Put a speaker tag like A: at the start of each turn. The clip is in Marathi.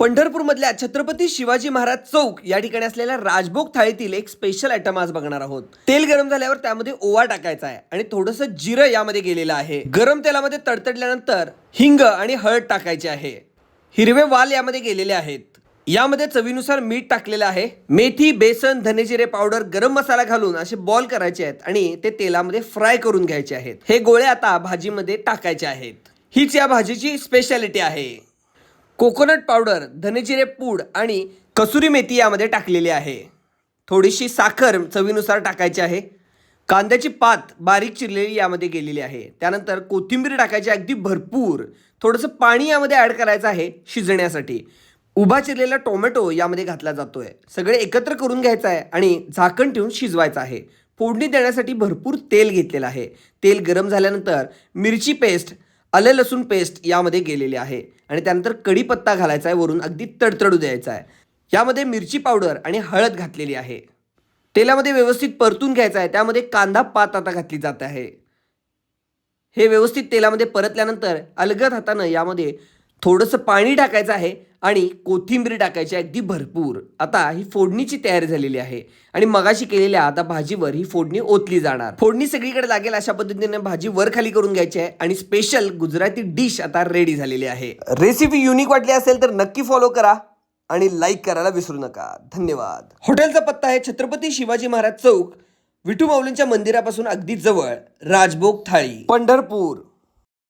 A: पंढरपूरमधल्या छत्रपती शिवाजी महाराज चौक या ठिकाणी असलेल्या राजभोग थाळीतील एक स्पेशल आयटम आज बघणार आहोत। तेल गरम झाल्यावर त्यामध्ये ओवा टाकायचा आहे आणि थोडंसं जिरं यामध्ये गेलेलं आहे। गरम तेलामध्ये तडतडल्यानंतर हिंग आणि हळद टाकायचे आहे। हिरवे वाल यामध्ये गेलेले आहेत। यामध्ये चवीनुसार मीठ टाकलेलं आहे। मेथी, बेसन, धनेजिरे पावडर, गरम मसाला घालून असे बॉल करायचे आहेत आणि ते तेलामध्ये फ्राय करून घ्यायचे आहेत। हे गोळे आता भाजीमध्ये टाकायचे आहेत। हीच या भाजीची स्पेशालिटी आहे। कोकोनट पावडर, धनेजिरे पूड आणि कसुरी मेथी यामध्ये टाकलेली आहे। थोडीशी साखर चवीनुसार टाकायची आहे। कांद्याची पात बारीक चिरलेली यामध्ये गेलेली आहे। त्यानंतर कोथिंबीर टाकायची अगदी भरपूर। थोडंसं पाणी यामध्ये ॲड करायचं आहे शिजण्यासाठी। उभा चिरलेला टोमॅटो यामध्ये घातला जातोय। सगळे एकत्र करून घ्यायचं आहे आणि झाकण ठेवून शिजवायचं आहे। फोडणी देण्यासाठी भरपूर तेल घेतलेलं आहे। तेल गरम झाल्यानंतर मिरची पेस्ट, आले लसूण पेस्ट यामध्ये गेलेली आहे आणि त्यानंतर कढीपत्ता घालायचा आहे। वरून अगदी तडतडू द्यायचा आहे। यामध्ये मिरची पावडर आणि हळद घातलेली आहे। तेलामध्ये व्यवस्थित परतून घ्यायचं आहे। त्यामध्ये कांदा पात आता घातली जात आहे। हे व्यवस्थित तेलामध्ये परतल्यानंतर अलगद हातानं यामध्ये थोडंसं पाणी टाकायचं आहे आणि कोथिंबीर टाकायची अगदी भरपूर। आता ही फोडणीची तयारी झालेली आहे आणि मगाशी केलेल्या आता भाजीवर ही फोडणी ओतली जाणार। फोडणी सगळीकडे लागेल अशा पद्धतीने भाजी वर खाली करून घ्यायची आहे आणि स्पेशल गुजराती डिश आता रेडी झालेली आहे। रेसिपी युनिक वाटली असेल तर नक्की फॉलो करा आणि लाईक करायला विसरू नका। धन्यवाद। हॉटेलचा पत्ता आहे छत्रपती शिवाजी महाराज चौक, विठू माऊलींच्या मंदिरापासून अगदी जवळ, राजभोग थाळी, पंढरपूर।